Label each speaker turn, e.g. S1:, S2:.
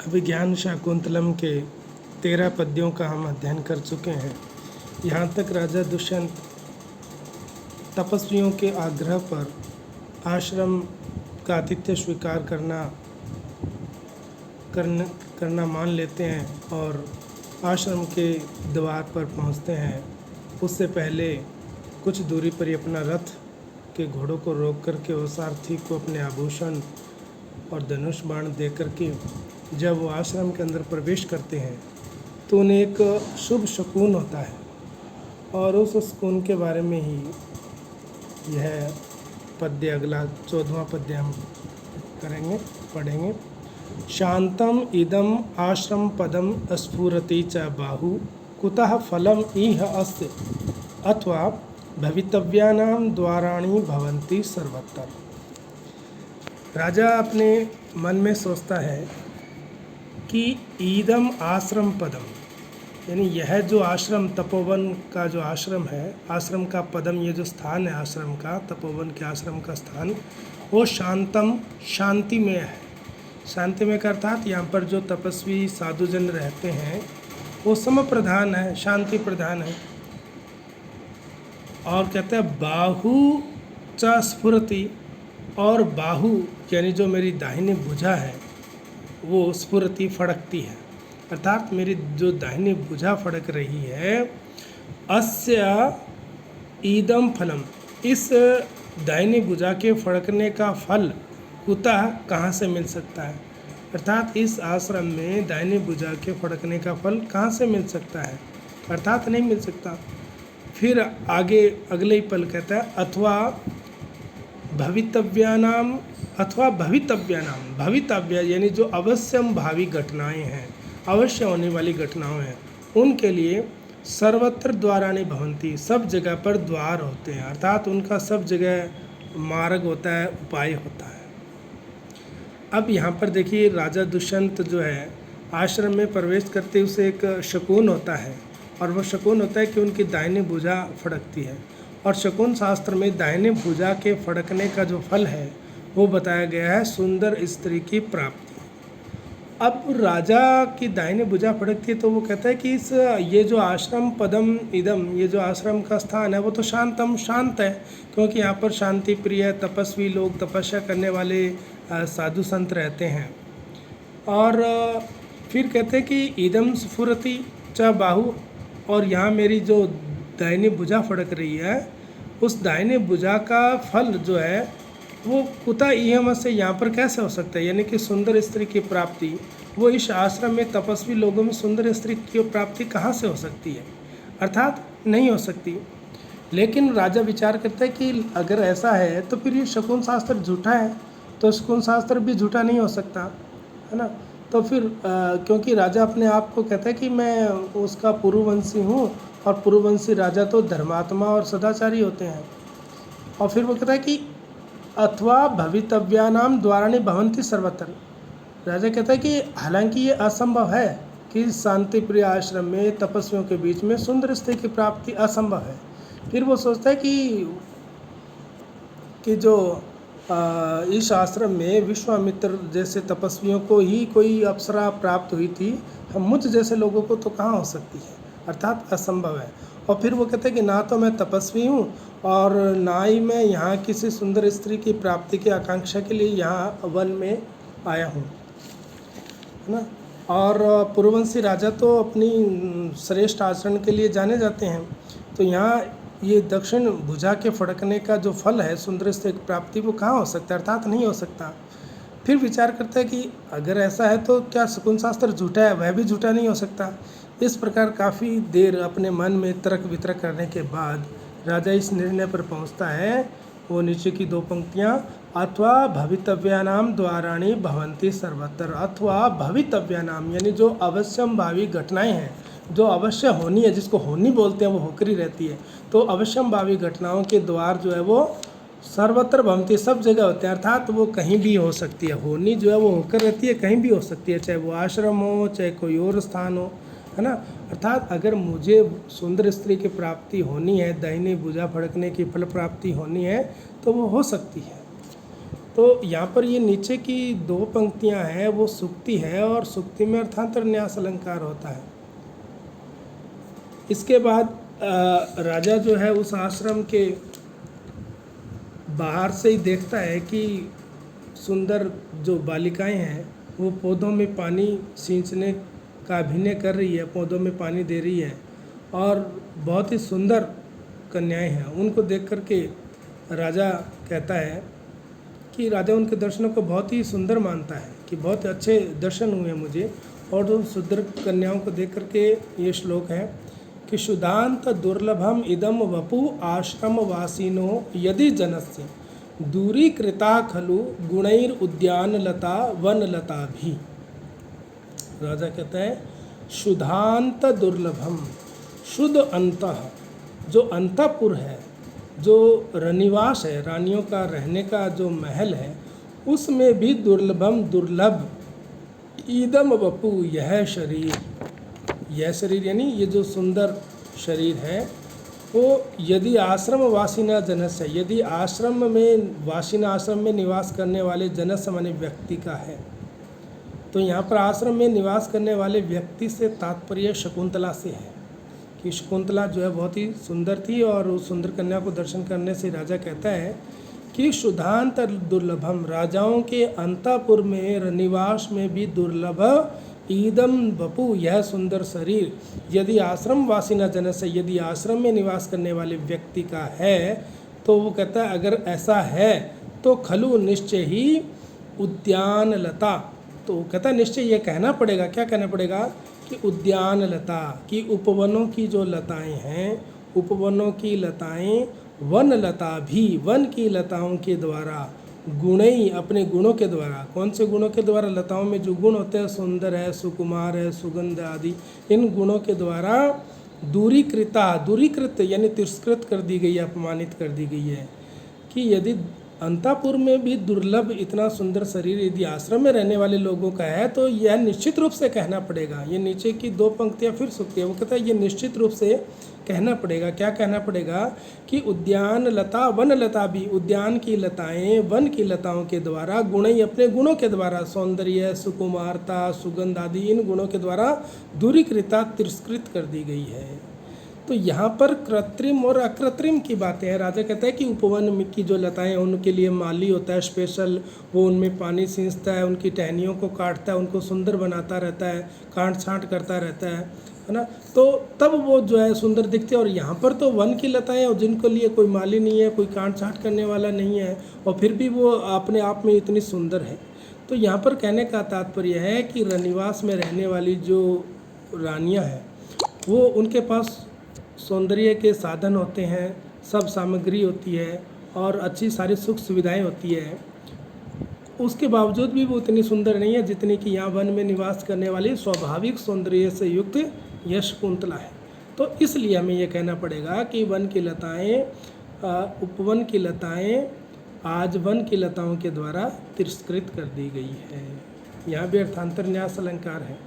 S1: अभिज्ञान शाकुंतलम के 13 पद्यों का हम अध्ययन कर चुके हैं। यहाँ तक राजा दुष्यंत तपस्वियों के आग्रह पर आश्रम का आतिथ्य स्वीकार करना मान लेते हैं और आश्रम के द्वार पर पहुँचते हैं। उससे पहले कुछ दूरी पर ही अपना रथ के घोड़ों को रोक करके वो सारथी को अपने आभूषण और धनुष बाण दे करके जब वो आश्रम के अंदर प्रवेश करते हैं तो उन्हें एक शुभ शकुन होता है और उस शकुन के बारे में ही यह पद्य अगला 14वां पद्य हम पढ़ेंगे। शांतम इदम आश्रम पदम स्फुरति च बाहु कुतः फलम इह अस्य अथवा भवितव्यानां द्वाराणि भवन्ति सर्वत्र। राजा अपने मन में सोचता है कि ईदम आश्रम पदम, यानी यह जो आश्रम तपोवन का जो आश्रम है, आश्रम का पदम, ये जो स्थान है आश्रम का, तपोवन के आश्रम का स्थान, वो शांतम शांति में है। शांति में का अर्थात यहाँ पर जो तपस्वी साधुजन रहते हैं वो सम प्रधान है, शांति प्रधान है। और कहते हैं बाहु च स्फुरति, और बाहु यानी जो मेरी दाहिनी भुजा है वो स्फुरति फड़कती है, अर्थात मेरी जो दाहिनी भुजा फड़क रही है। अस्य ईदम फलम, इस दाहिनी भुजा के फड़कने का फल कुतः कहाँ से मिल सकता है, अर्थात इस आश्रम में दाहिनी भुजा के फड़कने का फल कहाँ से मिल सकता है, अर्थात नहीं मिल सकता। फिर आगे अगले ही पल कहता है अथवा भवितव्यानाम, अथवा भवितव्यानाम, भवितव्य यानी जो अवश्यम भावी घटनाएं हैं, अवश्य होने वाली घटनाएं हैं, उनके लिए सर्वत्र द्वाराणि भवन्ति, सब जगह पर द्वार होते हैं, अर्थात उनका सब जगह मार्ग होता है, उपाय होता है। अब यहाँ पर देखिए राजा दुष्यंत जो है आश्रम में प्रवेश करते उसे एक शकुन होता है और वह शकुन होता है कि उनकी दाहिनी भुजा फड़कती है। और शकुन शास्त्र में दाहिनी भुजा के फड़कने का जो फल है वो बताया गया है सुंदर स्त्री की प्राप्ति। अब राजा की दाहिनी भुजा फड़कती है तो वो कहता है कि ये जो आश्रम पदम इदम, ये जो आश्रम का स्थान है वो तो शांतम, शांत है, क्योंकि यहाँ पर शांति प्रिय तपस्वी लोग, तपस्या करने वाले साधु संत रहते हैं। और फिर कहते हैं कि इदम स्फुरति च बाहु, और यहाँ मेरी जो दाहिनी भुजा फड़क रही है उस दाहिनी भुजा का फल जो है वो कुतः इहम से, यहाँ पर कैसे हो सकता है, यानी कि सुंदर स्त्री की प्राप्ति, वो इस आश्रम में तपस्वी लोगों में सुंदर स्त्री की प्राप्ति कहाँ से हो सकती है, अर्थात नहीं हो सकती। लेकिन राजा विचार करता है कि अगर ऐसा है तो फिर ये शकुन शास्त्र झूठा है, तो शकुन शास्त्र भी झूठा नहीं हो सकता, है ना। तो फिर क्योंकि राजा अपने आप को कहता है कि मैं उसका पूर्ववंशी हूँ और पूर्ववंशी राजा तो धर्मात्मा और सदाचारी होते हैं। और फिर वो कहता है कि अथवा भवितव्यानाम द्वाराणि भवन्ति सर्वत्र। राजा कहता है कि हालांकि ये असंभव है कि शांति प्रिय आश्रम में तपस्वियों के बीच में सुंदर स्त्री की प्राप्ति असंभव है। फिर वो सोचता है कि जो इस आश्रम में विश्वामित्र जैसे तपस्वियों को ही कोई अप्सरा प्राप्त हुई थी, हम मुझ जैसे लोगों को तो कहाँ हो सकती है, अर्थात असंभव है। और फिर वो कहते हैं कि ना तो मैं तपस्वी हूँ और ना ही मैं यहाँ किसी सुंदर स्त्री की प्राप्ति की आकांक्षा के लिए यहाँ वन में आया हूँ, है ना। और पूर्ववंशी राजा तो अपनी श्रेष्ठ आचरण के लिए जाने जाते हैं, तो यहाँ ये दक्षिण भुजा के फड़कने का जो फल है सुंदर स्त्री की प्राप्ति वो कहाँ हो सकता है, अर्थात नहीं हो सकता। फिर विचार करता है कि अगर ऐसा है तो क्या शकुन शास्त्र झूठा है, वह भी झूठा नहीं हो सकता। इस प्रकार काफ़ी देर अपने मन में तर्क वितर्क करने के बाद राजा इस निर्णय पर पहुंचता है, वो नीचे की 2 पंक्तियां, अथवा भवितव्यानाम द्वाराणि भवन्ति सर्वत्र। अथवा भवितव्यानाम यानी जो अवश्यम भावी घटनाएं हैं, जो अवश्य होनी है, जिसको होनी बोलते हैं वो होकर ही रहती है, तो अवश्यम भावी घटनाओं के द्वार जो है वो सर्वत्र भवन्ति, सब जगह होते हैं, अर्थात वो कहीं भी हो सकती है। होनी जो है वो होकर रहती है, कहीं भी हो सकती है, चाहे वो आश्रम हो चाहे कोई और स्थान हो, है ना। अर्थात अगर मुझे सुंदर स्त्री की प्राप्ति होनी है, दाहिनी भुजा फड़कने की फल प्राप्ति होनी है तो वो हो सकती है। तो यहाँ पर ये नीचे की 2 पंक्तियाँ हैं वो सुक्ति है, और सुक्ति में अर्थांतर न्यास अलंकार होता है। इसके बाद राजा जो है उस आश्रम के बाहर से ही देखता है कि सुंदर जो बालिकाएं हैं वो पौधों में पानी सींचने का अभिनय कर रही है, पौधों में पानी दे रही है, और बहुत ही सुंदर कन्याएं हैं। उनको देख कर के राजा कहता है कि राजा उनके दर्शनों को बहुत ही सुंदर मानता है कि बहुत अच्छे दर्शन हुए मुझे। और उन सुंदर कन्याओं को देख कर के ये श्लोक है कि शुद्धांत दुर्लभम इदम वपु आश्रम वासिनो यदि जनस्य दूरीकृता खलु गुणैर उद्यान लता वन लता भी। राजा कहता है शुद्धांत दुर्लभम, शुद्ध अंतः, जो अंतःपुर है, जो रनिवास है, रानियों का रहने का जो महल है, उसमें भी दुर्लभम दुर्लभ, ईदम वपु, यह शरीर यानी ये जो सुंदर शरीर है वो यदि आश्रम वासिना जनस्य, यदि आश्रम में निवास करने वाले जनस्य माने व्यक्ति का है। तो यहाँ पर आश्रम में निवास करने वाले व्यक्ति से तात्पर्य शकुंतला से है कि शकुंतला जो है बहुत ही सुंदर थी, और उस सुंदर कन्या को दर्शन करने से राजा कहता है कि शुद्धांत दुर्लभम, राजाओं के अंतःपुर में निवास में भी दुर्लभ, ईदम वपु, यह सुंदर शरीर, यदि आश्रम वासिना जनस्य, यदि आश्रम में निवास करने वाले व्यक्ति का है, तो वो कहता है अगर ऐसा है तो खलु निश्चय ही उद्यान लता। तो वो कहता है निश्चय ये कहना पड़ेगा, क्या कहना पड़ेगा कि उद्यान लता, कि उपवनों की जो लताएं हैं, उपवनों की लताएं, वन लता भी, वन की लताओं के द्वारा, गुणई, अपने गुणों के द्वारा। कौन से गुणों के द्वारा? लताओं में जो गुण होते हैं, सुंदर है, सुकुमार है, सुगंध आदि, इन गुणों के द्वारा दूरीकृत यानी तिरस्कृत कर दी गई है, अपमानित कर दी गई है। कि यदि अंतापुर में भी दुर्लभ इतना सुंदर शरीर यदि आश्रम में रहने वाले लोगों का है, तो यह निश्चित रूप से कहना पड़ेगा। ये नीचे की 2 पंक्तियाँ फिर सुक्ति है, वो कहता है ये निश्चित रूप से कहना पड़ेगा। क्या कहना पड़ेगा कि उद्यान लता वन लता भी, उद्यान की लताएं वन की लताओं के द्वारा, गुणई, अपने गुणों के द्वारा, सौंदर्य, सुकुमारता, सुगंध आदि, इन गुणों के द्वारा दूरीकृता, तिरस्कृत कर दी गई है। तो यहाँ पर कृत्रिम और अकृत्रिम की बातें हैं। राजा कहता है कि उपवन की जो लताएं हैं उनके लिए माली होता है स्पेशल, वो उनमें पानी सींचता है, उनकी टहनियों को काटता है, उनको सुंदर बनाता रहता है, काट छाँट करता रहता है ना, तो तब वो जो है सुंदर दिखते हैं। और यहाँ पर तो वन की लताएं और जिनको लिए कोई माली नहीं है, कोई काट छाँट करने वाला नहीं है, और फिर भी वो अपने आप में इतनी सुंदर है। तो यहाँ पर कहने का तात्पर्य है कि रनिवास में रहने वाली जो रानियाँ हैं वो, उनके पास सौंदर्य के साधन होते हैं, सब सामग्री होती है और अच्छी सारी सुख सुविधाएं होती है, उसके बावजूद भी वो उतनी सुंदर नहीं है जितनी कि यहाँ वन में निवास करने वाली स्वाभाविक सौंदर्य से युक्त यश कुंतला है। तो इसलिए हमें ये कहना पड़ेगा कि वन की लताएं, उपवन की लताएं आज वन की लताओं के द्वारा तिरस्कृत कर दी गई है। यहाँ भी अर्थांतर न्यास अलंकार है।